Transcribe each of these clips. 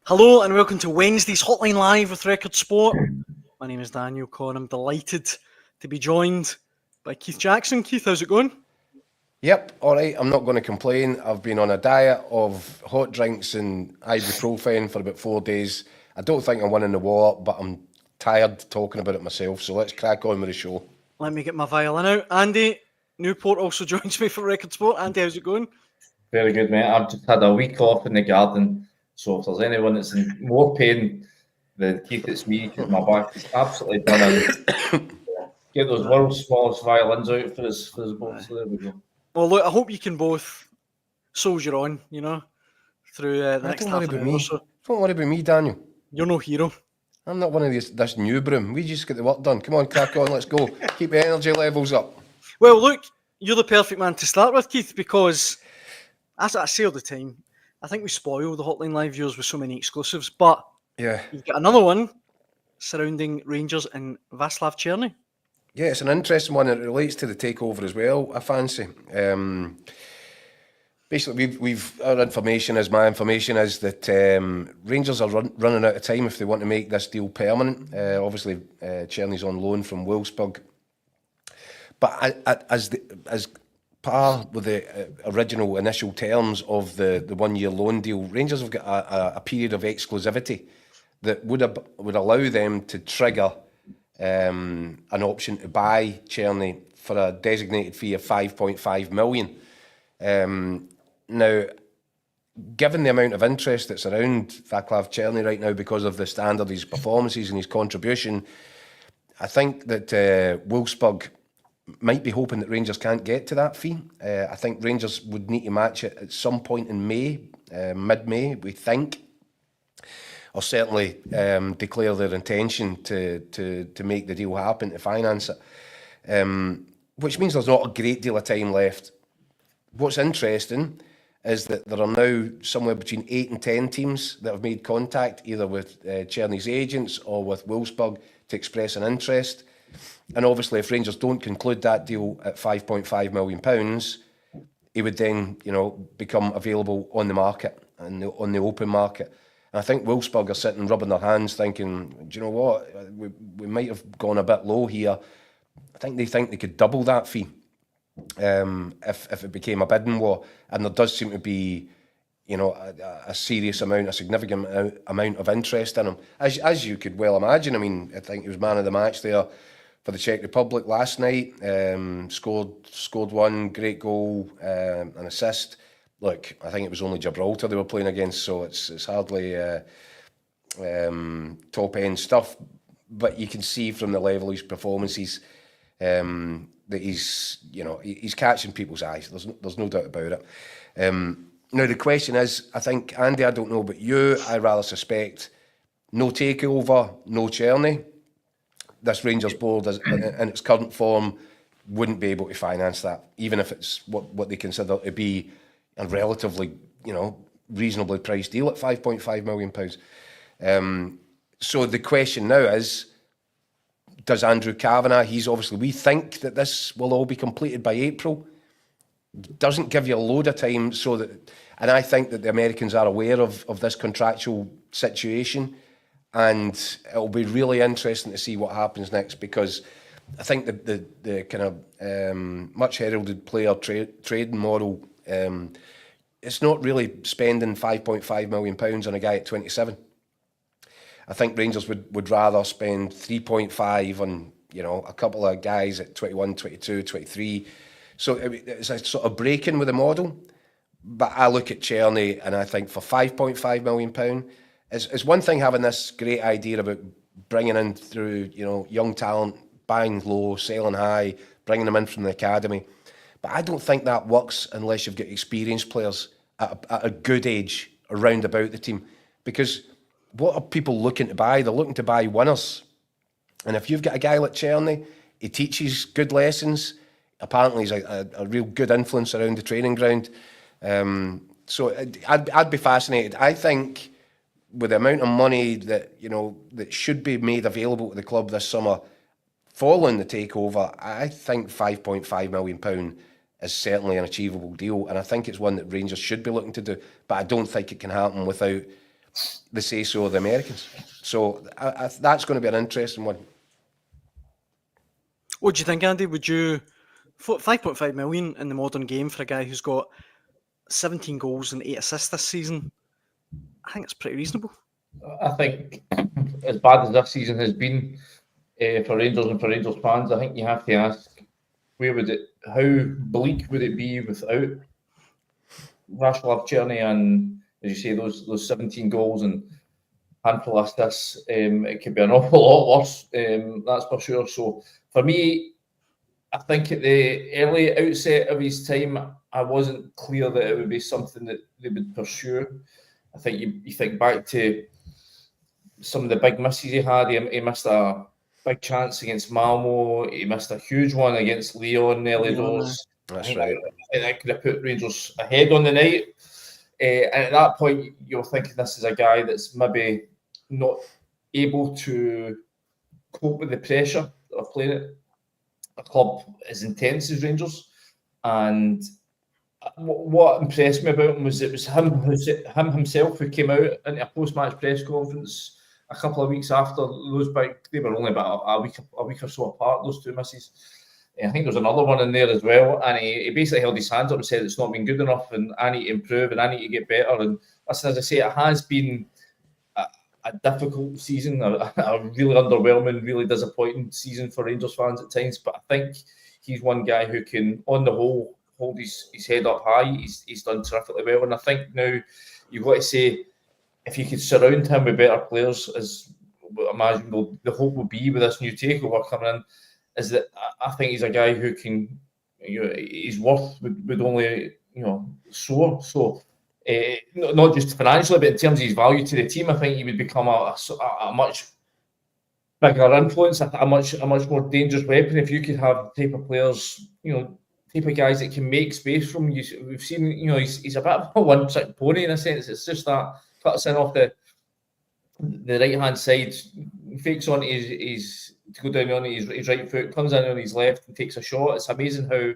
Hello and welcome to Wednesday's Hotline Live with Record Sport. My name is Daniel Caw and I'm delighted to be joined by Keith Jackson. Keith, how's it going? Yep, all right, I'm not going to complain. I've been on a diet of hot drinks and ibuprofen for about 4 days. I don't think I'm winning the war, but I'm tired talking about it myself, so let's crack on with the show. Let me get my violin out. Andy Newport also joins me for Record Sport. Andy, how's it going? Very good, mate. I've just had a week off in the garden, so if there's anyone that's in more pain than Keith, it's me, because my back is absolutely done in. Get those world's smallest violins out for us both, so there we go. Well, look, I hope you can both soldier on, through the next half an hour or so. Don't worry about me, Daniel. You're no hero. I'm not one of this new broom. We just get the work done. Come on, crack on, let's go. Keep the energy levels up. Well, look, you're the perfect man to start with, Keith, because as I say all the time, I think we spoil the Hotline Live viewers with so many exclusives, but yeah, you've got another one surrounding Rangers and Vaclav Cerny. Yeah, it's an interesting one. It relates to the takeover as well, I fancy. Basically, our information is, my information is that Rangers are running out of time if they want to make this deal permanent. Obviously, Cerny's on loan from Wolfsburg. But as par with the original initial terms of the 1 year loan deal, Rangers have got a period of exclusivity that would allow them to trigger an option to buy Cerny for a designated fee of 5.5 million. Now, given the amount of interest that's around Vaclav Cerny right now because of the standard of his performances and his contribution, I think that Wolfsburg might be hoping that Rangers can't get to that fee. I think Rangers would need to match it at some point in May, mid-May, we think, or certainly declare their intention to make the deal happen, to finance it, which means there's not a great deal of time left. What's interesting is that there are now somewhere between 8 and 10 teams that have made contact, either with Cerny's agents or with Wolfsburg, to express an interest. And obviously, if Rangers don't conclude that deal at £5.5 million, he would then, become available on the market and on the open market. And I think Wolfsburg are sitting rubbing their hands, thinking, do you know what? We might have gone a bit low here. I think they could double that fee if it became a bidding war. And there does seem to be, a significant amount of interest in him, as you could well imagine. I mean, I think he was man of the match there for the Czech Republic last night. Scored one great goal, an assist. Look, I think it was only Gibraltar they were playing against, so it's hardly top end stuff. But you can see from the level of his performances that he's catching people's eyes. There's no doubt about it. Now the question is, I think, Andy, I don't know about you, I rather suspect no takeover, no Cerny. This Rangers board, in its current form, wouldn't be able to finance that, even if it's what they consider to be a relatively, reasonably priced deal at £5.5 million. So the question now is, does Andrew Kavanagh, we think that this will all be completed by April, doesn't give you a load of time, and I think that the Americans are aware of this contractual situation. And it'll be really interesting to see what happens next, because I think that the kind of much heralded player trading model, it's not really spending £5.5 million on a guy at 27. I think Rangers would rather spend 3.5 on a couple of guys at 21, 22, 23. So it's a sort of break-in with the model. But I look at Cerny and I think for £5.5 million, it's one thing having this great idea about bringing in through, young talent, buying low, selling high, bringing them in from the academy. But I don't think that works unless you've got experienced players at a good age around about the team. Because what are people looking to buy? They're looking to buy winners. And if you've got a guy like Cerny, he teaches good lessons. Apparently he's a real good influence around the training ground. So I'd be fascinated. I think with the amount of money that that should be made available to the club this summer, following the takeover, I think £5.5 million is certainly an achievable deal, and I think it's one that Rangers should be looking to do. But I don't think it can happen without the say-so of the Americans. So that's going to be an interesting one. What do you think, Andy? Would you 5.5 million in the modern game for a guy who's got 17 goals and 8 assists this season? I think it's pretty reasonable. I think, as bad as this season has been for Rangers and for Rangers fans, I think you have to ask, how bleak would it be without Vaclav, Cerny, and, as you say, those 17 goals and handful of assists? It could be an awful lot worse, that's for sure. So for me, I think at the early outset of his time, I wasn't clear that it would be something that they would pursue. I think you think back to some of the big misses he had. He missed a big chance against Malmo. He missed a huge one against Leon early doors. That's right. That could have put Rangers ahead on the night. And at that point, you're thinking this is a guy that's maybe not able to cope with the pressure of playing at a club as intense as Rangers. And what impressed me about him was it was him himself who came out into a post-match press conference a couple of weeks after those they were only about a week or so apart, those two misses. I think there's another one in there as well, and he basically held his hands up and said it's not been good enough, and I need to improve, and I need to get better. And listen, as I say, it has been a difficult season, a really underwhelming, really disappointing season for Rangers fans at times. But I think he's one guy who can, on the whole, hold his head up high. He's done terrifically well, and I think now you've got to say, if you could surround him with better players, as I imagine the hope will be with this new takeover coming in, is that I think he's a guy who can, his worth would only, soar. So not just financially, but in terms of his value to the team, I think he would become a much bigger influence, a much more dangerous weapon if you could have the type of players, type of guys that can make space from you. We've seen, he's a bit of a one-trick pony in a sense. It's just that cuts in off the right-hand side, fakes on his to go down on his right foot, comes in on his left and takes a shot. It's amazing how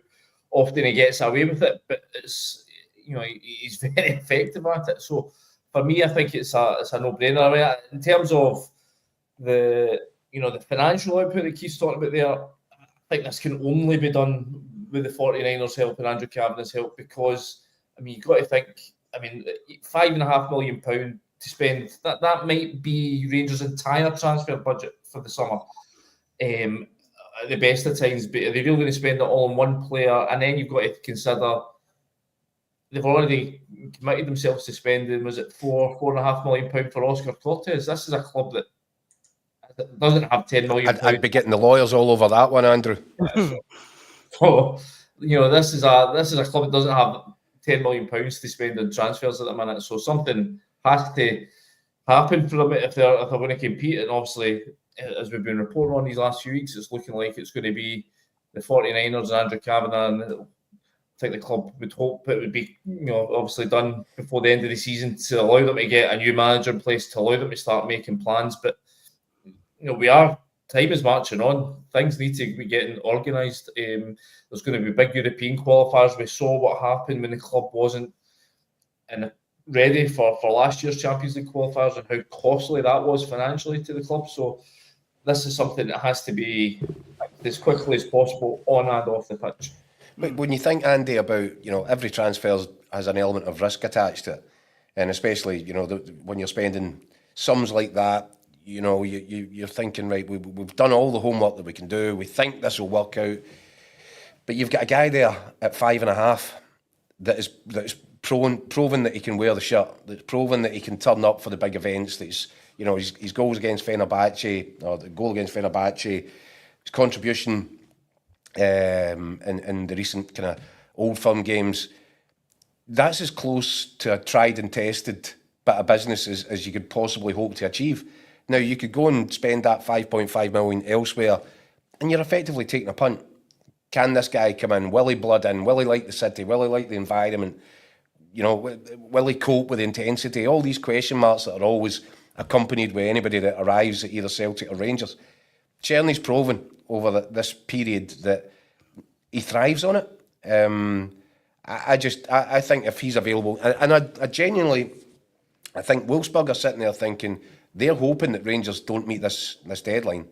often he gets away with it, but it's, he's very effective at it. So for me, I think it's a no-brainer. I mean, in terms of the financial output that Keith's talking about there, I think this can only be done with the 49ers' help and Andrew Cavanagh's help, because you've got to think, £5.5 million to spend, that might be Rangers' entire transfer budget for the summer. At the best of times, but are they really going to spend it all on one player? And then you've got to consider they've already committed themselves to spending, was it £4.5 million for Oscar Cortez? This is a club that doesn't have £10 million. I'd be getting the lawyers all over that one, Andrew. So, this is a club that doesn't have £10 million to spend on transfers at the minute. So something has to happen for them if they're going to compete. And obviously, as we've been reporting on these last few weeks, it's looking like it's going to be the 49ers and Andrew Kavanagh, and I think the club would hope it would be, obviously done before the end of the season to allow them to get a new manager in place, to allow them to start making plans. But time is marching on. Things need to be getting organised. There's going to be big European qualifiers. We saw what happened when the club wasn't ready for last year's Champions League qualifiers and how costly that was financially to the club. So this is something that has to be as quickly as possible on and off the pitch. But when you think, Andy, about, every transfer has an element of risk attached to it, and especially, when you're spending sums like that, you're thinking, right, we've done all the homework that we can do. We think this will work out. But you've got a guy there at 5.5 that is proven that he can wear the shirt, that's proven that he can turn up for the big events, that his goals against Fenerbahce, or the goal against Fenerbahce, his contribution in the recent kind of Old Firm games, that's as close to a tried and tested bit of business as you could possibly hope to achieve. Now, you could go and spend that 5.5 million elsewhere, and you're effectively taking a punt. Can this guy come in? Will he blood in? Will he like the city? Will he like the environment? Will he cope with the intensity? All these question marks that are always accompanied with anybody that arrives at either Celtic or Rangers. Cerny's proven over this period that he thrives on it. I think if he's available, and I genuinely, I think Wolfsburg are sitting there thinking they're hoping that Rangers don't meet this deadline,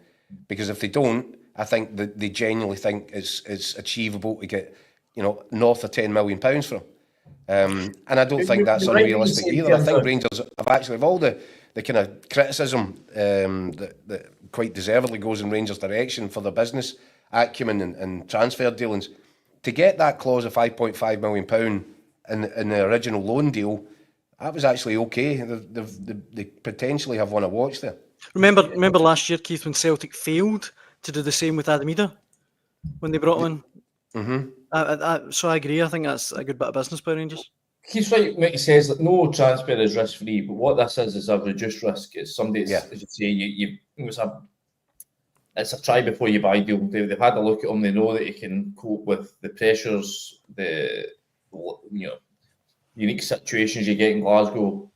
because if they don't, I think that they genuinely think it's achievable to get, north of £10 million for him. And I don't think that's You're right when you unrealistic say either. I think terms of- Rangers have actually, of all the kind of criticism that quite deservedly goes in Rangers' direction for their business acumen and transfer dealings, to get that clause of £5.5 million in the original loan deal, that was actually okay. They potentially have one to watch there. Remember last year, Keith, when Celtic failed to do the same with Adam Ida when they brought him in? Mm-hmm. So I agree. I think that's a good bit of business by Rangers. He's right when he says that no transfer is risk free, but what this is a reduced risk. It's somebody, as you say, it's a try before you buy deal. They've had a look at him. They know that he can cope with the pressures, the unique situations you get in Glasgow,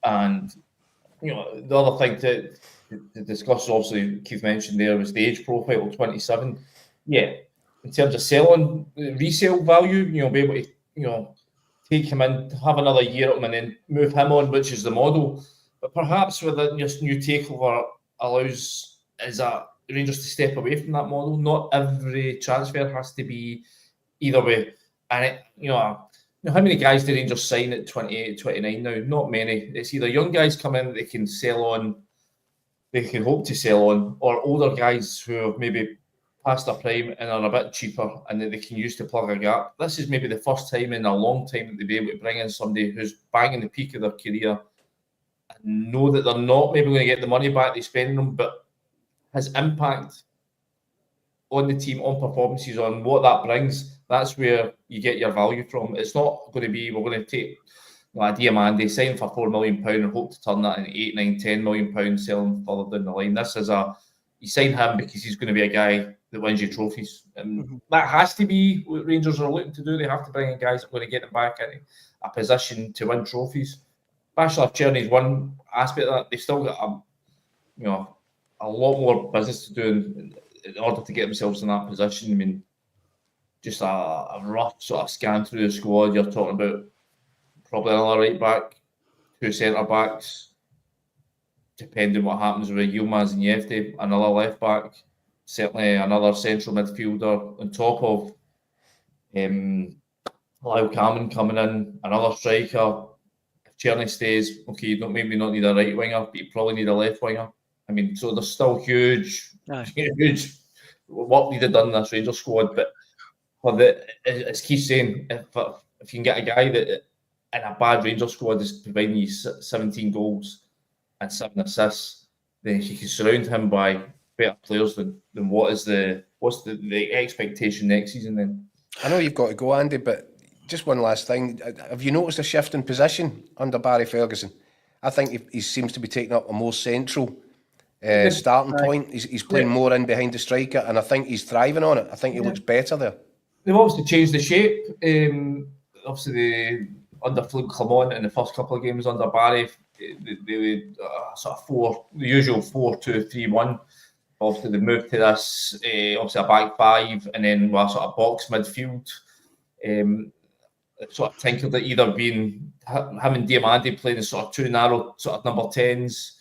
and the other thing to discuss, obviously Keith mentioned there, was the age profile, 27. Yeah, in terms of selling resale value, be able to take him in, have another year at him, and then move him on, which is the model. But perhaps with this new takeover allows Rangers to step away from that model. Not every transfer has to be either way. And how many guys do Rangers sign at 28, 29 now? Not many. It's either young guys come in that they can sell on, they can hope to sell on, or older guys who have maybe past their prime and are a bit cheaper and that they can use to plug a gap. This is maybe the first time in a long time that they'll be able to bring in somebody who's banging the peak of their career and know that they're not maybe going to get the money back they spend them, but his impact on the team, on performances, on what that brings, that's where you get your value from. It's not going to be, we're going to take Diamande, sign for £4 million and hope to turn that into £8, £9, £10 million, sell him further down the line. This is you sign him because he's going to be a guy that wins you trophies. And that has to be what Rangers are looking to do. They have to bring in guys that are going to get them back into a position to win trophies. Vaclav Cerny is one aspect of that. They've still got a lot more business to do in order to get themselves in that position. I mean, just a rough sort of scan through the squad, you're talking about probably another right back, 2 centre backs, depending what happens with Yilmaz and Yefte, another left back, certainly another central midfielder on top of Lyle Cameron coming in, another striker. If Cerny stays, okay, you don't maybe not need a right winger, but you probably need a left winger. I mean, so there's still huge work needed done in this Rangers squad. But as Keith's saying, if you can get a guy that in a bad Rangers squad is providing you 17 goals and 7 assists, then you can surround him by better players than what's the expectation next season then. I know you've got to go, Andy, but just one last thing. Have you noticed a shift in position under Barry Ferguson? I think he seems to be taking up a more central starting point. He's playing more in behind the striker, and I think he's thriving on it. I think he looks better there. They've obviously changed the shape. Obviously, under Philippe Clement in the first couple of games under Barry, they sort of the usual 4-2-3-1. Obviously, they moved to this, obviously a back five, and then a sort of box midfield. Sort of tinkered at either being him and Diamande playing as sort of 2 narrow sort of number 10s.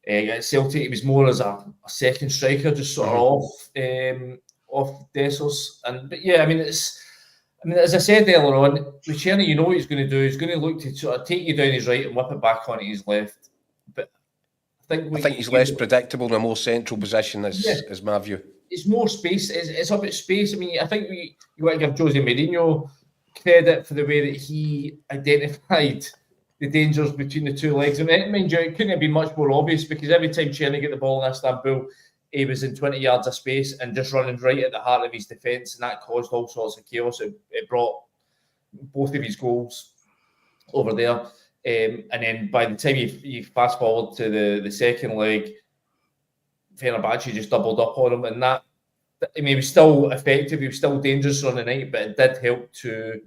At Celtic, he was more as a second striker, just sort of off Dessers. But yeah, I mean, as I said earlier on, with Cerny, you know what he's going to do. He's going to look to sort of take you down his right and whip it back onto his left. But I think he's less predictable in a more central position, is my view. It's more space. It's about space. I mean, I think you want to give Jose Mourinho credit for the way that he identified the dangers between the two legs. And mind you, it couldn't have been much more obvious, because every time Cerny get the ball in Istanbul, he was in 20 yards of space and just running right at the heart of his defence, and that caused all sorts of chaos. It brought both of his goals over there. And then by the time you fast forward to the second leg, Fenerbahce just doubled up on him, and that, I mean, he was still effective, he was still dangerous on the night, but it did help to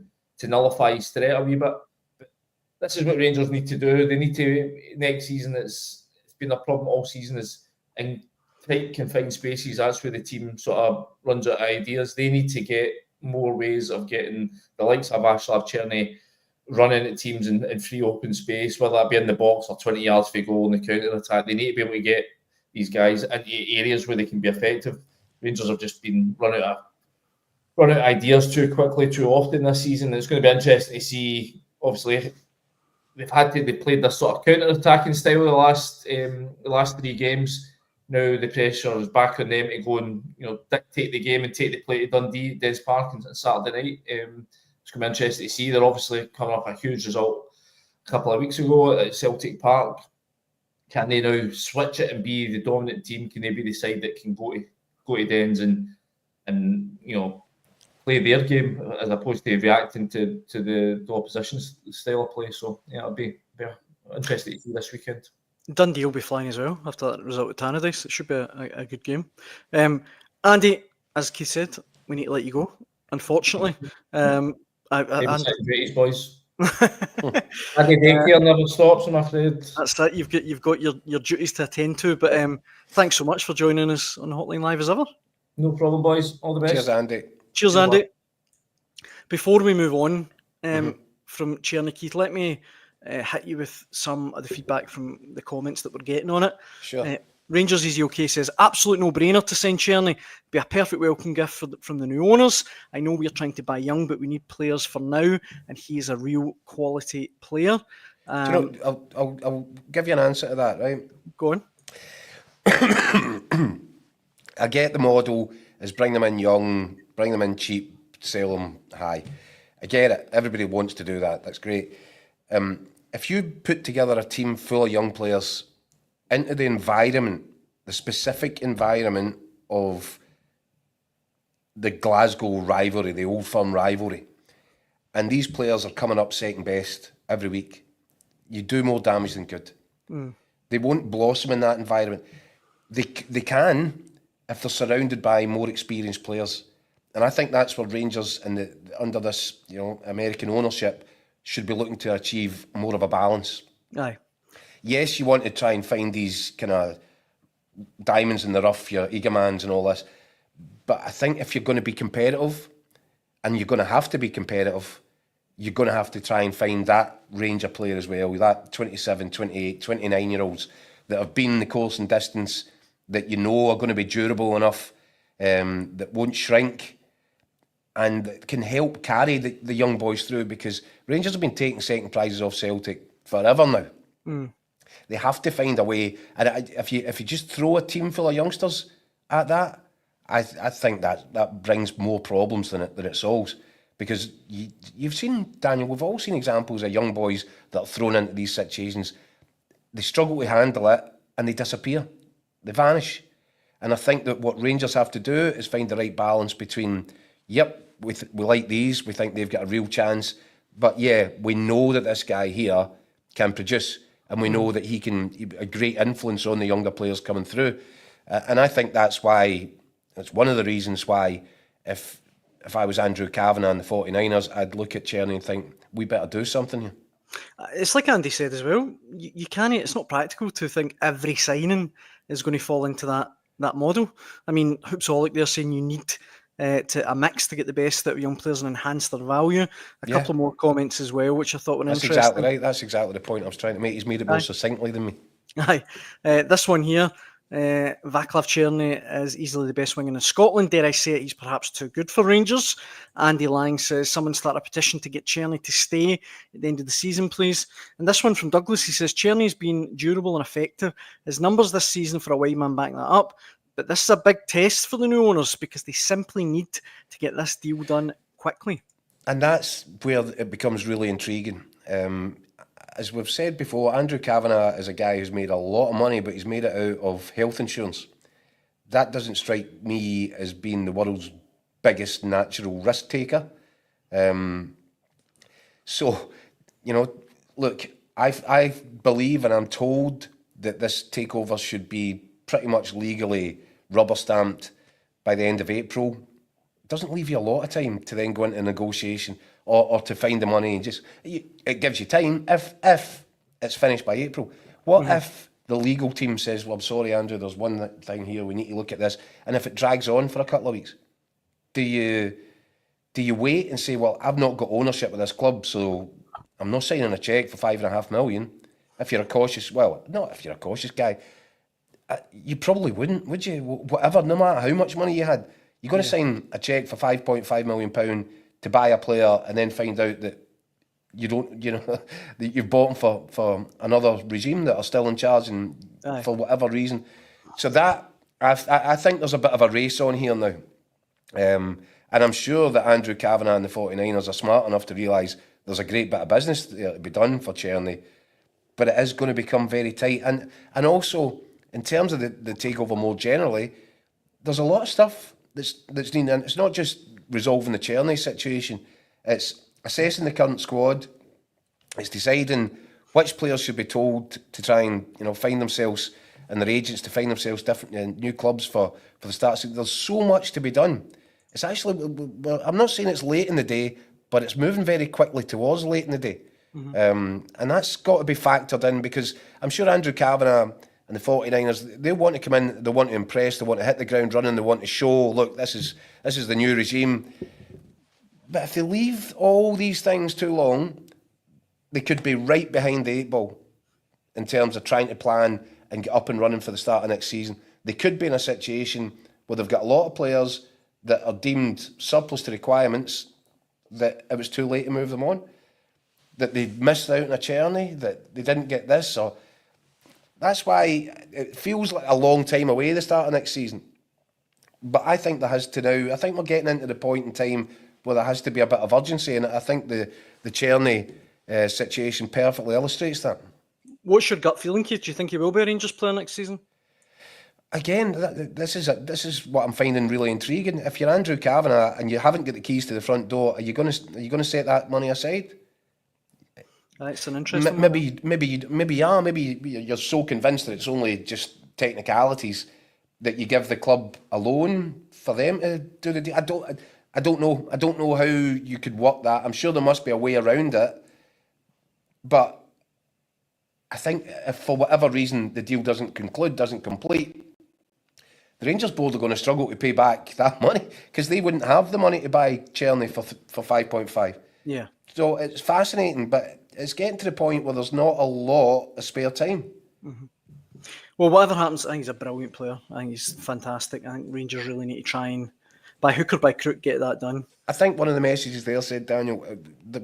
nullify his threat a wee bit. But this is what Rangers need to do. They need to, next season, it's been a problem all season, is in tight confined spaces. That's where the team sort of runs out of ideas. They need to get more ways of getting the likes of Vaclav Cerny run into teams in free open space, whether that be in the box or 20 yards for a goal in the counter attack. They need to be able to get these guys into areas where they can be effective. Rangers have just been run out of ideas too quickly, too often this season. It's going to be interesting to see. Obviously, they played this sort of counter-attacking style the last 3 games. Now the pressure is back on them to go and dictate the game and take the play to Dundee, Des Park on Saturday night. It's going to be interesting to see. They're obviously coming off a huge result a couple of weeks ago at Celtic Park. Can they now switch it and be the dominant team? Can they be the side that can go to Dens and play their game as opposed to reacting to the opposition's style of play? So yeah, it'll be interesting to see this weekend. Dundee will be flying as well after that result at Tannadice. It should be a good game. Andy, as Keith said, we need to let you go, unfortunately. Boys. Andy daycare never stops, I'm afraid. That's it. You've got your duties to attend to. But thanks so much for joining us on Hotline Live as ever. No problem, boys. All the best. Cheers, Andy. Cheers, Andy. Before we move on from Cerny, Keith, let me hit you with some of the feedback from the comments that we're getting on it. Sure. Rangers Easy OK says, absolute no-brainer to sign Cerny. Be a perfect welcome gift from the new owners. I know we're trying to buy young, but we need players for now, and he is a real quality player. Do you know, I'll give you an answer to that, right? Go on. I get the model is bring them in young, bring them in cheap, sell them high. I get it. Everybody wants to do that. That's great. If you put together a team full of young players into the environment, the specific environment of the Glasgow rivalry, the Old Firm rivalry, and these players are coming up second best every week, you do more damage than good. They won't blossom in that environment. They can if they're surrounded by more experienced players. And I think that's where Rangers under this American ownership should be looking to achieve more of a balance. Aye. Yes, you want to try and find these kind of diamonds in the rough, your Eaglemans and all this. But I think if you're going to be competitive, and you're going to have to be competitive, you're going to have to try and find that range of player as well, that 27, 28, 29-year-olds that have been the course and distance, that you know are going to be durable enough, that won't shrink, and that can help carry the young boys through, because Rangers have been taking second prizes off Celtic forever now. They have to find a way, and if you just throw a team full of youngsters at that, I think that brings more problems than it solves. Because you've seen, Daniel, we've all seen examples of young boys that are thrown into these situations. They struggle to handle it and they disappear. They vanish. And I think that what Rangers have to do is find the right balance between, yep, we like these, we think they've got a real chance, but yeah, we know that this guy here can produce, and we know that he can be a great influence on the younger players coming through. And I think that's one of the reasons why if I was Andrew Kavanagh and the 49ers, I'd look at Cerny and think, we better do something here. It's like Andy said as well, you can't, it's not practical to think every signing is going to fall into that model. I mean, Hoopsaholic, they're saying you need a mix to get the best out of young players and enhance their value. A couple more comments as well, which I thought were interesting. That's exactly right. That's exactly the point I was trying to make. He's made it more succinctly than me. Aye. This one here, Vaclav Cerny is easily the best winger in Scotland. Dare I say it, he's perhaps too good for Rangers. Andy Lang says, someone start a petition to get Cerny to stay at the end of the season, please. And this one from Douglas, he says, Cerny's been durable and effective. His numbers this season for a wide man back that up. But this is a big test for the new owners because they simply need to get this deal done quickly. And that's where it becomes really intriguing. As we've said before, Andrew Kavanagh is a guy who's made a lot of money, but he's made it out of health insurance. That doesn't strike me as being the world's biggest natural risk taker. So, look, I believe and I'm told that this takeover should be pretty much legally rubber stamped by the end of April. It doesn't leave you a lot of time to then go into negotiation or to find the money, and it gives you time if it's finished by April. What if the legal team says, well, I'm sorry, Andrew, there's one thing here, we need to look at this, and if it drags on for a couple of weeks, do you wait and say, well, I've not got ownership of this club, so I'm not signing a cheque for $5.5 million. If you're a cautious, well, not if you're a cautious guy, you probably wouldn't, would you? Whatever, no matter how much money you had, you're going to sign a cheque for £5.5 million to buy a player and then find out that you don't, that you've bought them for another regime that are still in charge and for whatever reason. So that, I think there's a bit of a race on here now. And I'm sure that Andrew Kavanagh and the 49ers are smart enough to realise there's a great bit of business to be done for Cerny, but it is going to become very tight. And also, in terms of the takeover more generally, there's a lot of stuff that's needed. And it's not just resolving the Cerny situation, it's assessing the current squad, it's deciding which players should be told to try and find themselves, and their agents to find themselves different new clubs for the start. There's so much to be done. It's actually, I'm not saying it's late in the day, but it's moving very quickly towards late in the day. And that's got to be factored in, because I'm sure Andrew Kavanagh and the 49ers, they want to come in, they want to impress, they want to hit the ground running, they want to show, look, this is the new regime. But if they leave all these things too long, they could be right behind the 8 ball in terms of trying to plan and get up and running for the start of next season. They could be in a situation where they've got a lot of players that are deemed surplus to requirements, that it was too late to move them on, that they missed out on a Cerny, that they didn't get this. Or that's why it feels like a long time away, the start of next season. But I think there has to now, I think we're getting into the point in time where there has to be a bit of urgency, and I think the Cerny situation perfectly illustrates that. What's your gut feeling, Keith? Do you think he will be a Rangers player next season? Again, this is what I'm finding really intriguing. If you're Andrew Kavanagh and you haven't got the keys to the front door, are you going to set that money aside? That's an interesting. Maybe you're so convinced that it's only just technicalities that you give the club a loan for them to do the deal. I don't know how you could work that. I'm sure there must be a way around it, but I think if for whatever reason the deal doesn't complete, the Rangers board are going to struggle to pay back that money, because they wouldn't have the money to buy Cerny for 5.5. Yeah. So it's fascinating, but it's getting to the point where there's not a lot of spare time. Mm-hmm. Well, whatever happens, I think he's a brilliant player. I think he's fantastic. I think Rangers really need to try and, by hook or by crook, get that done. I think one of the messages there said, Daniel,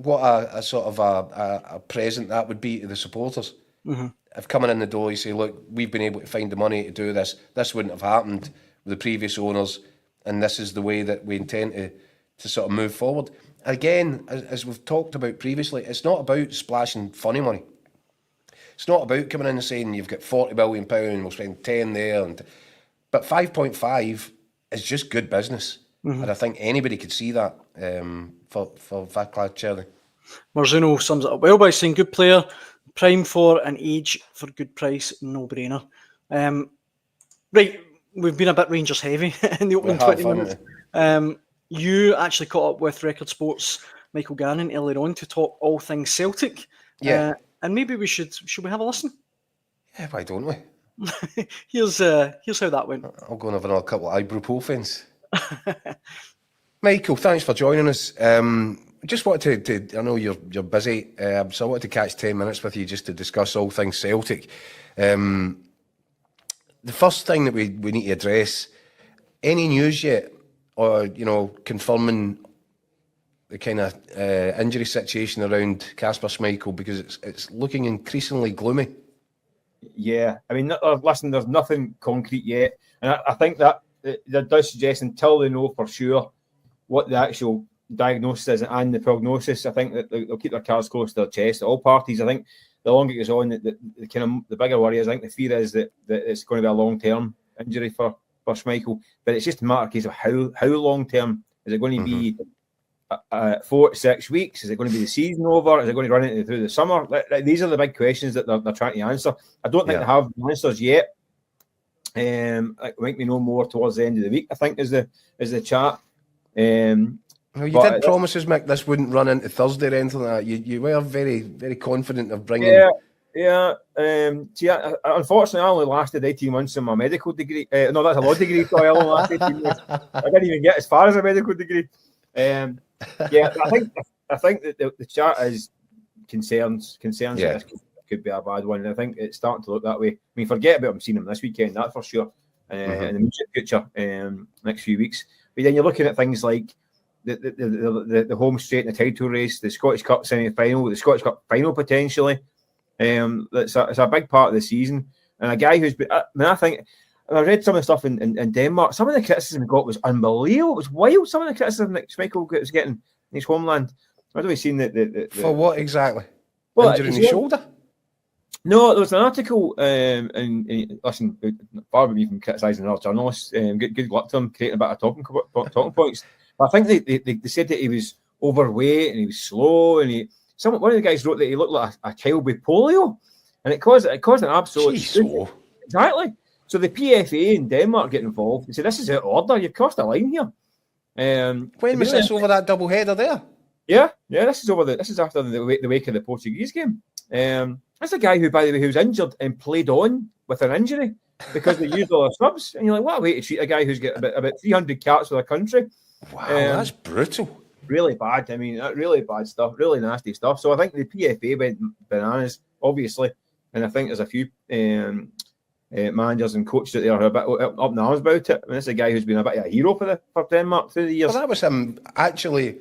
what a sort of a present that would be to the supporters. Mm-hmm. If coming in the door, you say, look, we've been able to find the money to do this. This wouldn't have happened with the previous owners, and this is the way that we intend to sort of move forward. Again, as we've talked about previously, it's not about splashing funny money. It's not about coming in and saying you've got £40 million, we'll spend 10 there. But 5.5 is just good business. Mm-hmm. And I think anybody could see that for Vaclav Cerny. Marzuno sums it up well by saying good player, prime for an age for good price, no-brainer. Right, we've been a bit Rangers heavy in the opening 20 minutes. You actually caught up with Record Sports' Michael Gannon earlier on to talk all things Celtic. Yeah. And maybe should we have a listen? Yeah, why don't we? Here's how that went. I'll go and have another couple of ibuprofen. Michael, thanks for joining us. Just wanted to I know you're busy, so I wanted to catch 10 minutes with you just to discuss all things Celtic. The first thing that we need to address, any news yet, or confirming the kind of injury situation around Kasper Schmeichel, because it's looking increasingly gloomy. Yeah, I mean, listen, there's nothing concrete yet, and I think that does suggest until they know for sure what the actual diagnosis is and the prognosis, I think that they'll keep their cards close to their chest. All parties, I think, the longer it goes on, the bigger worry is, I think the fear is that it's going to be a long-term injury for Schmeichel, but it's just a matter of case of how long-term. Is it going to be 4 to 6 weeks? Is it going to be the season over? Is it going to run into through the summer? These are the big questions that they're trying to answer. I don't think they have the answers yet. I think we know more towards the end of the week, I think, is the chat. Well, you did promise us, Mick, this wouldn't run into Thursday or anything like that. You were very, very confident of bringing... Yeah. Unfortunately, I only lasted 18 months in my medical degree. No, that's a law degree, so I only lasted 18 months. I didn't even get as far as a medical degree. I think that the chat is concerns that Yeah. this could be a bad one. And I think it's starting to look that way. I mean, forget about him seeing him this weekend, that's for sure. In the immediate future, next few weeks. But then you're looking at things like the home straight in the title race, the Scottish Cup semi-final, the Scottish Cup final potentially. It's a big part of the season. And a guy who's been, I think, I read some of the stuff in Denmark. Some of the criticism he got was unbelievable. It was wild. Some of the criticism that Schmeichel was getting in his homeland. I've always seen the For what exactly? Well, Injury in the shoulder? No, there was an article, and listen, far from even criticising another journalist, good luck to him creating a bit of talking points. But I think they said that he was overweight and he was slow, and one of the guys wrote that he looked like a child with polio, and it caused an absolute... Exactly. So the PFA in Denmark get involved and say, this is out of order, you've crossed a line here. When was this over that double header there? Yeah, this is after the wake of the Portuguese game. That's a guy who, by the way, who was injured and played on with an injury because they used all their subs. And you're like, what a way to treat a guy who's got about 300 caps for the country. Wow, that's brutal. Really bad. I mean, really bad stuff, really nasty stuff. So I think the PFA went bananas, obviously. And I think there's a few managers and coaches out there who are a bit up in arms about it. I mean, this is a guy who's been a bit of a hero for Denmark through the years. Well, that was him actually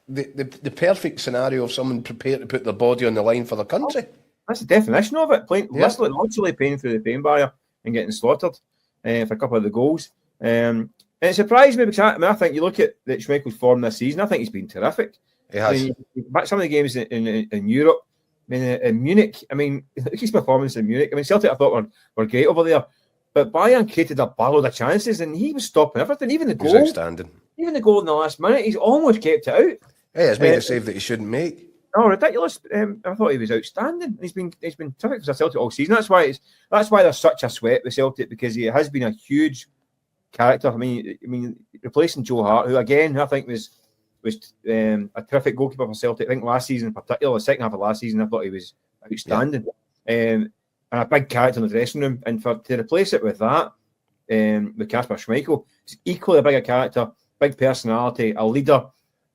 the perfect scenario of someone prepared to put their body on the line for their country. That's the definition of it. Literally playing through the pain barrier and getting slaughtered for a couple of the goals. And it surprised me because I think you look at Schmeichel's form this season, I think he's been terrific. He has. I mean, back some of the games in Europe, I mean, in Munich, I mean, his performance in Munich, I mean, Celtic I thought were great over there, but Bayern created a barrel of chances and he was stopping everything, even the goal. He was outstanding. Even the goal in the last minute, he's almost kept it out. Yeah, it's made a save that he shouldn't make. Oh, ridiculous! I thought he was outstanding. He's been terrific for Celtic all season. That's why there's such a sweat with Celtic, because he has been a huge character. I mean, replacing Joe Hart, who again I think was a terrific goalkeeper for Celtic. I think last season, in particular, the second half of last season, I thought he was outstanding. And a big character in the dressing room. And to replace it with that, with Kasper Schmeichel, he's equally a bigger character, big personality, a leader.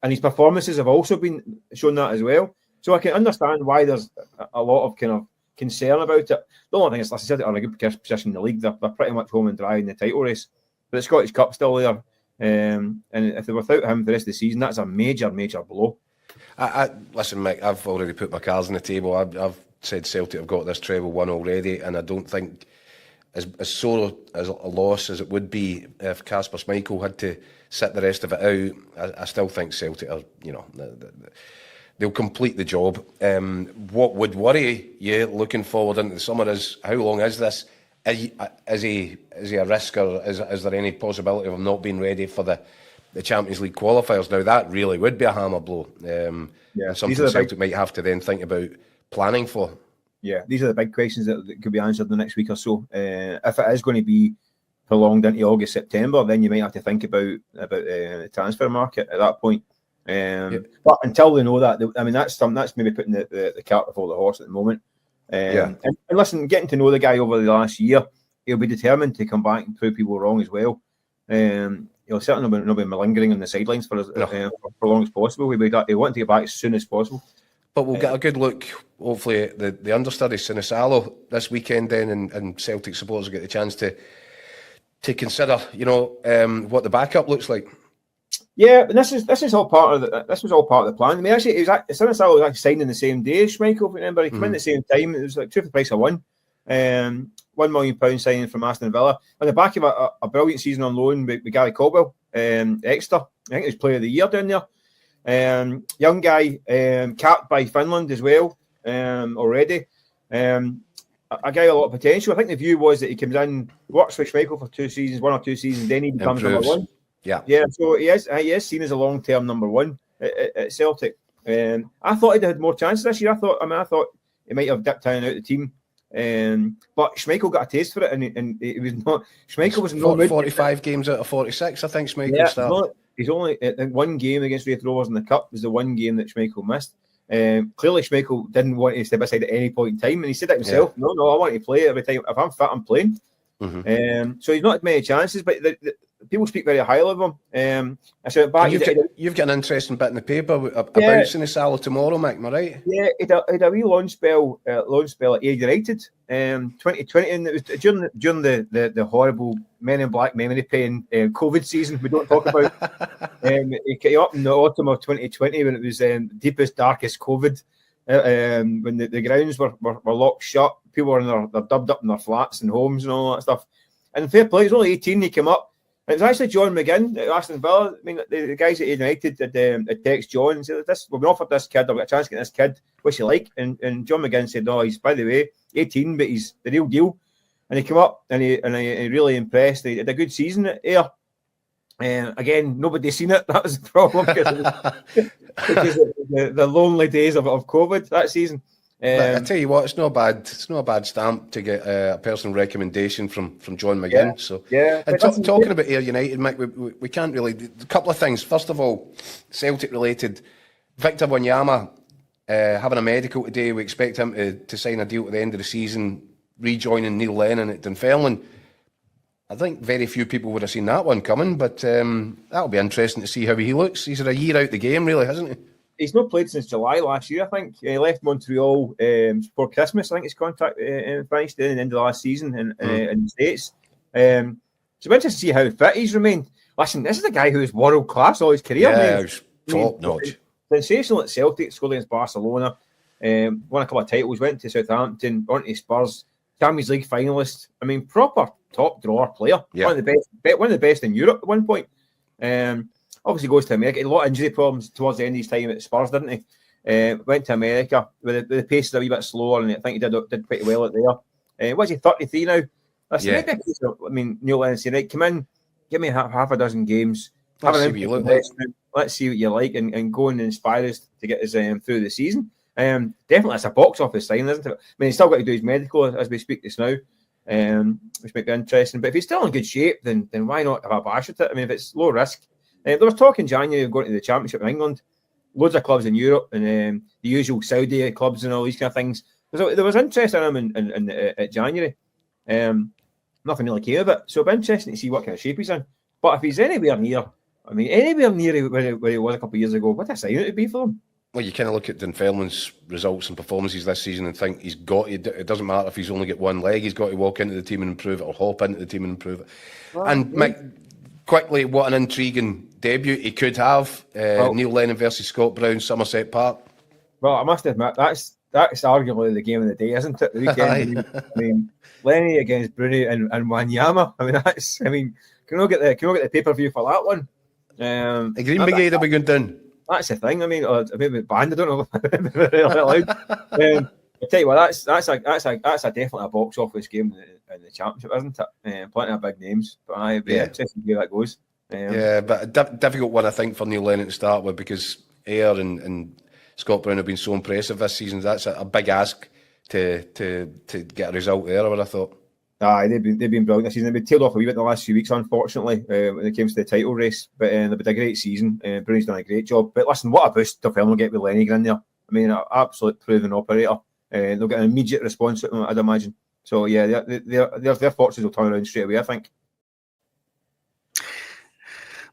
And his performances have also been shown that as well. So I can understand why there's a lot of kind of concern about it. The only thing is, like I said, they're in a good position in the league. They're pretty much home and dry in the title race. But the Scottish Cup's still there. And if they're without him for the rest of the season, that's a major, major blow. Listen, Mick, I've already put my cards on the table. I've said Celtic have got this treble won already, and I don't think as sore as a loss as it would be if Kasper Schmeichel had to sit the rest of it out. I still think Celtic are, they'll complete the job. What would worry you looking forward into the summer is, how long is this? Is he a risk, or is there any possibility of him not being ready for the Champions League qualifiers? Now that really would be a hammer blow. Something Celtic might have to then think about planning for. Yeah, these are the big questions that could be answered in the next week or so. If it is going to be prolonged into August, September, then you might have to think about the transfer market at that point. But until they know that, I mean, that's maybe putting the cart before the horse at the moment. And listen, getting to know the guy over the last year, he'll be determined to come back and prove people wrong as well. He'll certainly not be malingering on the sidelines for as long as possible. He'll want to get back as soon as possible. But we'll get a good look, hopefully, at the understudy, Sinisalo, this weekend then, and Celtic supporters will get the chance to consider, what the backup looks like. Yeah, but this is all part of the plan. I mean, actually, Sinisalo was actually signed in the same day as Schmeichel, if you remember. He came in at the same time. It was like two for the price of one. £1 million signing from Aston Villa on the back of a brilliant season on loan with Gary Caldwell, Exeter. I think he was Player of the Year down there. Young guy, capped by Finland as well already. A guy with a lot of potential. I think the view was that he comes in, works for Schmeichel for 2 seasons, 1 or 2 seasons, then he becomes number one. Yeah. So he is seen as a long-term number one at Celtic. I thought he'd had more chances this year. I thought he might have dipped in and out of the team. But Schmeichel got a taste for it, and he was not. Schmeichel was not 45 games out of 46. I think Schmeichel started. He's only one game against Wraith Rovers in the Cup was the one game that Schmeichel missed. Clearly, Schmeichel didn't want to step aside at any point in time, and he said it himself. Yeah. No, I want to play every time. If I'm fit, I'm playing. So he's not had many chances, but people speak very highly of him. I said back. You've got an interesting bit in the paper about Sinisalo tomorrow, Mick. Am I right? Yeah, he had a wee loan spell at Ayr United, 2020, and it was during the horrible Men in Black memory paying COVID season. We don't talk about. He came up in the autumn of 2020 when it was deepest, darkest COVID. When the grounds were locked shut, people were they're dubbed up in their flats and homes and all that stuff. And fair play, he was only 18. He came up. And it was actually John McGinn at Aston Villa. I mean, the guys at United had text John and said, we've been offered this kid, I've got a chance to get this kid, what's he like? And John McGinn said, no, he's, by the way, 18, but he's the real deal. And he came up and he really impressed. He had a good season at Ayr. Again, nobody's seen it. That was the problem because the lonely days of COVID that season. I tell you what, it's not a bad stamp to get a personal recommendation from John McGinn. Yeah, so yeah. And talking about Ayr United, Mick, we can't really. A couple of things. First of all, Celtic related. Victor Wanyama having a medical today. We expect him to sign a deal at the end of the season, rejoining Neil Lennon at Dunfermline. I think very few people would have seen that one coming, but that'll be interesting to see how he looks. He's had a year out the game, really, hasn't he? He's not played since July last year, I think. He left Montreal before Christmas. I think his contract finished at the end of last season in the States. So it's interesting to see how fit he's remained. Listen, this is a guy who is world class all his career. Yeah, he was top notch. Sensational at Celtic, scored against Barcelona, won a couple of titles, went to Southampton, on to Spurs, Champions League finalist. I mean, proper top drawer player. Yeah. One of the best in Europe at one point. Obviously goes to America. He had a lot of injury problems towards the end of his time at Spurs, didn't he? Went to America with the pace is a wee bit slower, and I think he did pretty well at there. Was he 33 now? Listen, maybe a case of, Neil Lennon saying, right, come in, give me half a dozen games. Let's see what you look like. Let's see what you like, and go and inspire us to get us through the season. Definitely, it's a box office sign, isn't it? He's still got to do his medical as we speak just now, which might be interesting. But if he's still in good shape, then why not have a bash at it? If it's low risk. There was talk in January of going to the Championship in England. Loads of clubs in Europe and the usual Saudi clubs and all these kind of things. So there was interest in him in at January. Nothing really came of it. So it'll be interesting to see what kind of shape he's in. But if he's anywhere near where he was a couple of years ago, what a sign it would be for him. Well, you kind of look at Dunfermline's results and performances this season and think it doesn't matter if he's only got one leg, he's got to walk into the team and improve it, or hop into the team and improve it. Well, and Mick, quickly, what an intriguing debut he could have. Neil Lennon versus Scott Brown, Somerset Park. Well, I must admit, that's arguably the game of the day, isn't it? The weekend. Lenny against Bruni and Wanyama. Can we get the pay-per-view for that one? The Green Brigade will be going down. That's the thing. Maybe banned. I don't know if they're allowed. I tell you what, that's definitely a box office game in the Championship, isn't it? Plenty of big names, but I'd be interested to see how that goes. But a difficult one, I think, for Neil Lennon to start with, because Ayr and Scott Brown have been so impressive this season. That's a big ask to get a result there, I would have thought. They've been brilliant this season. They've been tailed off a wee bit the last few weeks, unfortunately, when it came to the title race. But they've been a great season. Bruni's done a great job. But listen, what a boost Dunfermline will get with Lenny in there. An absolute proven operator. They'll get an immediate response, I'd imagine. So yeah, their fortunes will turn around straight away, I think.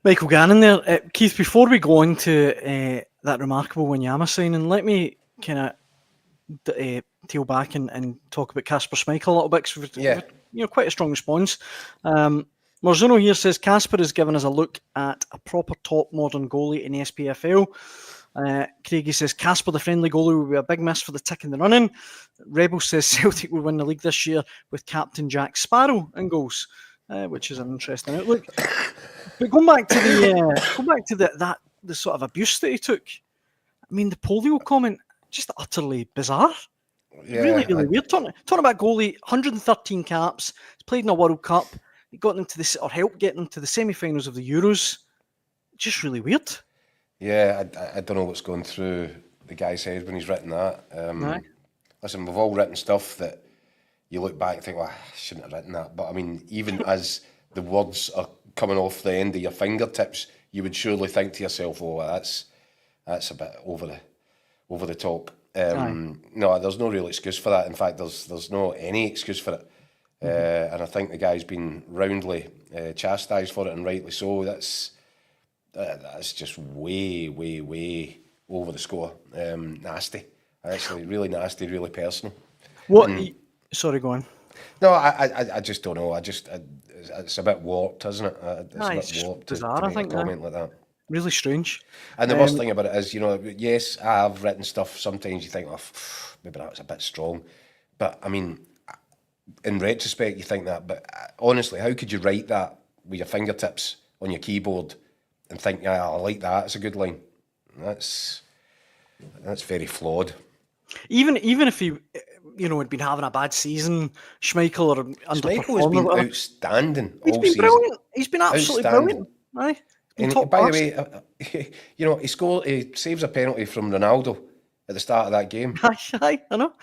Michael Gannon there. Keith, before we go on to that remarkable Wanyama signing, let me kind of tail back and talk about Kasper Schmeichel a little bit, because we've quite a strong response. Marzuno here says Kasper has given us a look at a proper top modern goalie in SPFL. Craigie says Kasper, the friendly goalie, will be a big miss for the tick in the running. Rebel says Celtic will win the league this year with captain Jack Sparrow in goals, which is an interesting outlook. But going back to the sort of abuse that he took, the polio comment, just utterly bizarre. Yeah, really weird. Talking about goalie, 113 caps, he's played in a World Cup, he got them to this, or helped get them to the semi-finals of the Euros. Just really weird. Yeah, I don't know what's going through the guy's head when he's written that. Listen, we've all written stuff that you look back and think, well, I shouldn't have written that. But even as the words are coming off the end of your fingertips, you would surely think to yourself, oh, that's a bit over the top. No, there's no real excuse for that. In fact, there's no any excuse for it. and I think the guy's been roundly chastised for it, and rightly so. That's just way over the score. Nasty, actually, really nasty, really personal. Sorry, go on. No, I just don't know. It's a bit warped, isn't it? It's a bit warped bizarre, to I make think, a comment like that. Really strange. And the worst thing about it is, yes, I have written stuff. Sometimes you think, oh, maybe that was a bit strong. But, I mean, in retrospect, you think that. But honestly, how could you write that with your fingertips on your keyboard and think, yeah, I like that, it's a good line? That's very flawed. Even if he, had been having a bad season, Schmeichel or underperforming. Schmeichel has been outstanding all season. He's been brilliant. He's been absolutely brilliant. Aye. And by the way, he saves a penalty from Ronaldo at the start of that game. Aye, I know.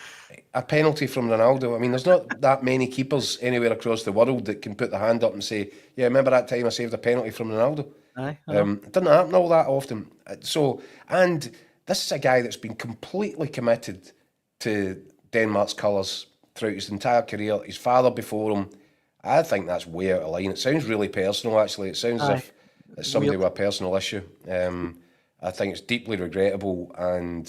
A penalty from Ronaldo. I mean, there's not that many keepers anywhere across the world that can put their hand up and say, yeah, remember that time I saved a penalty from Ronaldo? Aye, it doesn't happen all that often. So, and this is a guy that's been completely committed to Denmark's colours throughout his entire career. His father before him. I think that's way out of line. It sounds really personal, actually. It sounds as if it's somebody with a personal issue. I think it's deeply regrettable, and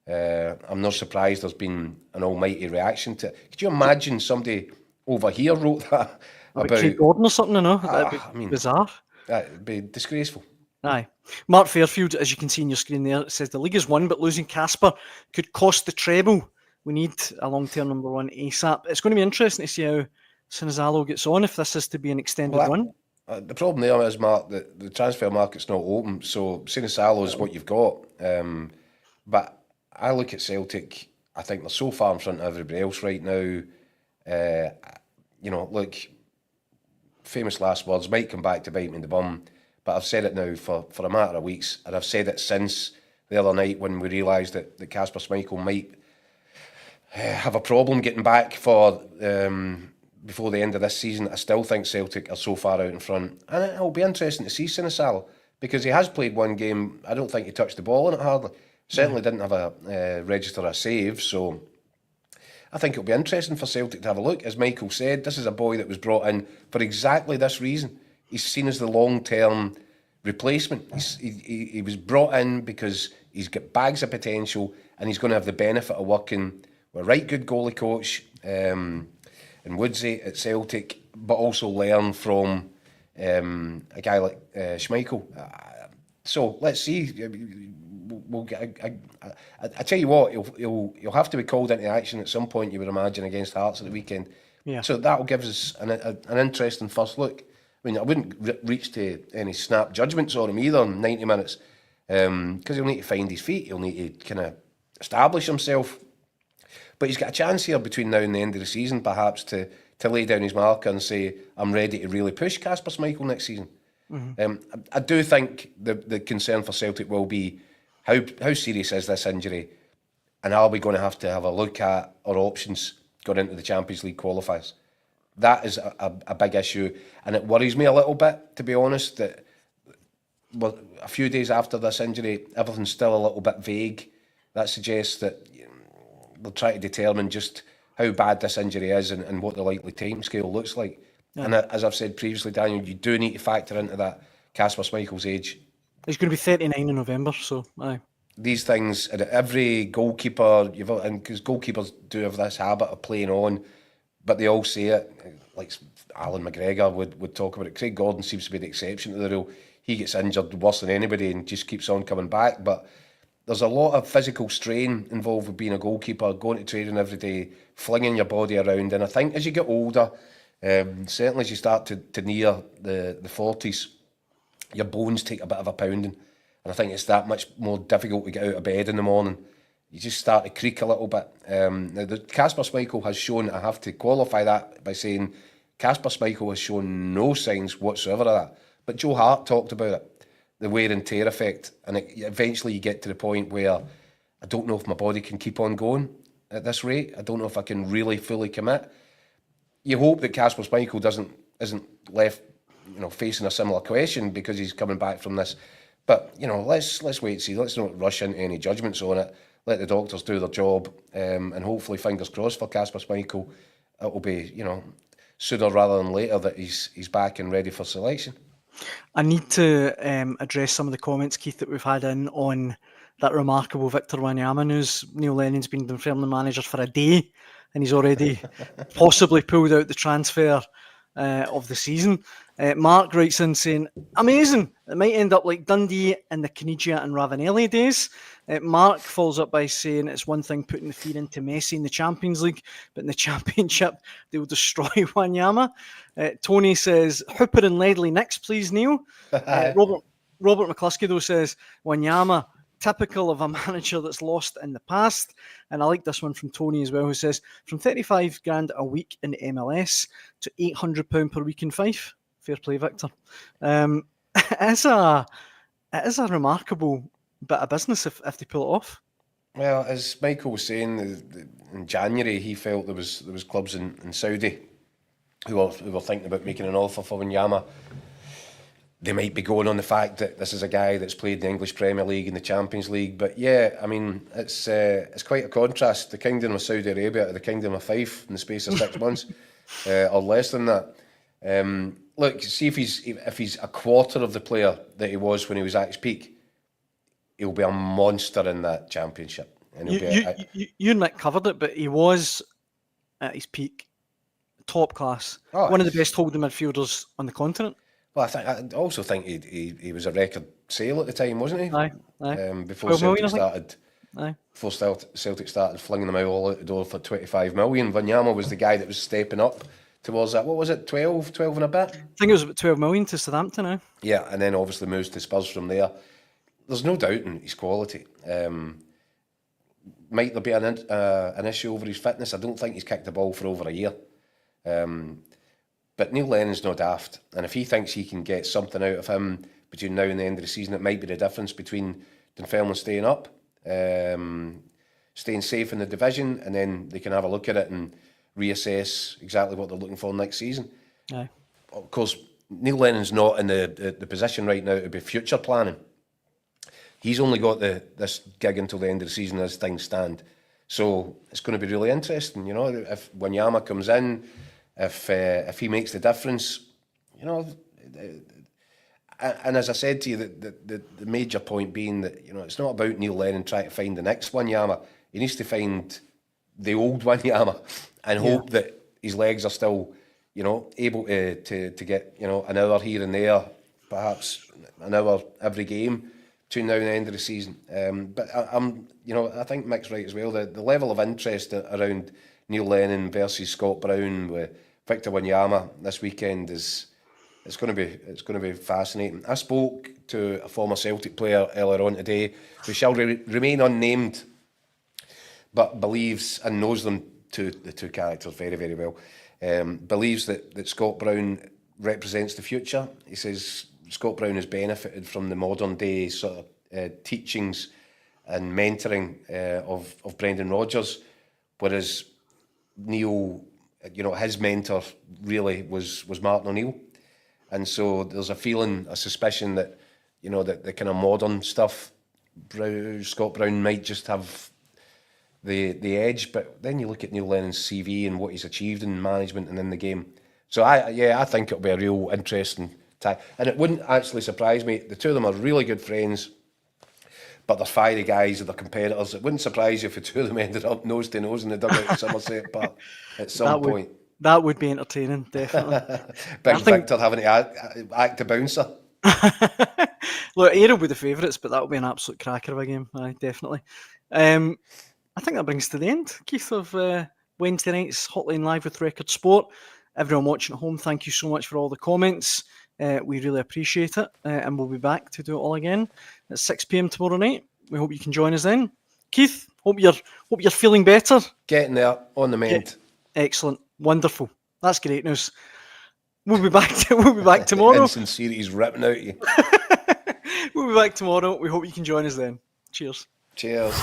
I'm not surprised there's been an almighty reaction to it. Could you imagine somebody over here wrote that about Craig Gordon or something? That'd be bizarre. That'd be disgraceful. Aye. Mark Fairfield, as you can see on your screen there, says the league is won, but losing Kasper could cost the treble. We need a long-term number one ASAP. It's going to be interesting to see how Sinisalo gets on if this is to be an extended run. The problem there is, Mark, that the transfer market's not open, so Sinisalo is what you've got. But I look at Celtic, I think they're so far in front of everybody else right now. Look, famous last words might come back to bite me in the bum, but I've said it now for a matter of weeks, and I've said it since the other night when we realised that Kasper Schmeichel might have a problem getting back for before the end of this season. I still think Celtic are so far out in front, and it'll be interesting to see Sinisalo, because he has played one game. I don't think he touched the ball in it hardly. Certainly didn't have a register a save, so I think it'll be interesting for Celtic to have a look. As Michael said, this is a boy that was brought in for exactly this reason. He's seen as the long-term replacement. He was brought in because he's got bags of potential, and he's going to have the benefit of working with a right good goalie coach in Woodsy at Celtic, but also learn from a guy like Schmeichel. So let's see. We'll get. I tell you what, he'll have to be called into action at some point, you would imagine, against Hearts at the weekend. Yeah. So that'll give us an interesting first look. I mean, I wouldn't reach to any snap judgments on him either in 90 minutes, because he'll need to find his feet. He'll need to kind of establish himself. But he's got a chance here between now and the end of the season, perhaps, to lay down his marker and say, I'm ready to really push Kasper Schmeichel next season. Mm-hmm. I do think the concern for Celtic will be how serious is this injury, and are we going to have a look at our options going into the Champions League qualifiers? That is a big issue, and it worries me a little bit, to be honest, that a few days after this injury, everything's still a little bit vague. That suggests that they'll try to determine just how bad this injury is and what the likely timescale looks like. Yeah. And as I've said previously, Daniel, you do need to factor into that Kasper Schmeichel's age. He's going to be 39 in November, so aye. These things, every goalkeeper, because goalkeepers do have this habit of playing on, but they all say it. Like Alan McGregor would talk about it. Craig Gordon seems to be the exception to the rule. He gets injured worse than anybody and just keeps on coming back. But there's a lot of physical strain involved with being a goalkeeper, going to training every day, flinging your body around. And I think as you get older, certainly as you start to near the 40s, your bones take a bit of a pounding. And I think it's that much more difficult to get out of bed in the morning. You just start to creak a little bit. Now, Kasper Schmeichel has shown, I have to qualify that by saying, Kasper Schmeichel has shown no signs whatsoever of that. But Joe Hart talked about it, the wear and tear effect. And eventually you get to the point where I don't know if my body can keep on going at this rate. I don't know if I can really fully commit. You hope that Kasper Schmeichel isn't left facing a similar question because he's coming back from this. But, let's wait and see. Let's not rush into any judgments on it. Let the doctors do their job. And hopefully, fingers crossed for Kasper Schmeichel, it'll be, sooner rather than later that he's back and ready for selection. I need to address some of the comments, Keith, that we've had in on that remarkable Victor Wanyama news. Neil Lennon's been Dunfermline manager for a day, and he's already possibly pulled out the transfer of the season. Mark writes in saying, amazing, it might end up like Dundee in the Caniggia and Ravanelli days. Mark follows up by saying it's one thing putting the fear into Messi in the Champions League, but in the Championship, they'll destroy Wanyama. Tony says, Hooper and Ledley next, please, Neil. Robert McCluskey, though, says, Wanyama, typical of a manager that's lost in the past. And I like this one from Tony as well, who says, from 35 grand a week in MLS to £800 per week in Fife. Fair play, Victor. It is a remarkable bit of business if they pull it off. Well, as Michael was saying, in January he felt there was clubs in Saudi who were thinking about making an offer for Wanyama. They might be going on the fact that this is a guy that's played the English Premier League and the Champions League. But yeah, I mean, it's quite a contrast. The Kingdom of Saudi Arabia to the Kingdom of Fife in the space of 6 months, or less than that. Look, see if he's a quarter of the player that he was when he was at his peak, he'll be a monster in that Championship. And you and Nick covered it, but he was at his peak, top class, one of the best holding midfielders on the continent. Well, I also think he was a record sale at the time, wasn't he? Aye. Before Celtic started. Before Celtic started flinging them out the door for 25 million. Wanyama was the guy that was stepping up towards that. What was it, 12 and a bit? I think it was about 12 million to Southampton now. Yeah, and then obviously moves to Spurs from there. There's no doubt in his quality. Might there be an issue over his fitness? I don't think he's kicked the ball for over a year. But Neil Lennon's not daft, and if he thinks he can get something out of him between now and the end of the season, it might be the difference between Dunfermline staying up, staying safe in the division, and then they can have a look at it and reassess exactly what they're looking for next season. Aye. Of course, Neil Lennon's not in the position right now to be future planning. He's only got this gig until the end of the season as things stand. So it's going to be really interesting, you know, if Wanyama comes in, if he makes the difference, you know. And as I said to you, the major point being that, you know, it's not about Neil Lennon trying to find the next Wanyama. He needs to find the old Wanyama and hope that his legs are still, you know, able to get, you know, an hour here and there, perhaps an hour every game between now and the end of the season. But you know, I think Mick's right as well. The level of interest around Neil Lennon versus Scott Brown with Victor Wanyama this weekend it's going to be fascinating. I spoke to a former Celtic player earlier on today who shall remain unnamed, but believes and knows the two characters very, very well. Believes that Scott Brown represents the future. He says Scott Brown has benefited from the modern day sort of teachings and mentoring of Brendan Rodgers, whereas Neil, you know, his mentor really was Martin O'Neill. And so there's a feeling, a suspicion that, you know, that the kind of modern stuff, Scott Brown might just have the edge. But then you look at Neil Lennon's CV and what he's achieved in management and in the game. So I think it'll be a real interesting time. And it wouldn't actually surprise me. The two of them are really good friends, but they're fiery guys and they're competitors. It wouldn't surprise you if the two of them ended up nose to nose in the dugout at Somerset Park at some point. That would be entertaining, definitely. Victor having to act a bouncer. Look, Ayr will be the favourites, but that will be an absolute cracker of a game. Aye, definitely. I think that brings us to the end, Keith, of Wednesday night's Hotline Live with Record Sport. Everyone watching at home, thank you so much for all the comments. We really appreciate it, and we'll be back to do it all again at 6 p.m. tomorrow night. We hope you can join us then. Keith, hope you're feeling better. Getting there, on the mend. Excellent, wonderful. That's great news. We'll be back tomorrow. Insincerity's ripping out you. We'll be back tomorrow. We hope you can join us then. Cheers. Cheers.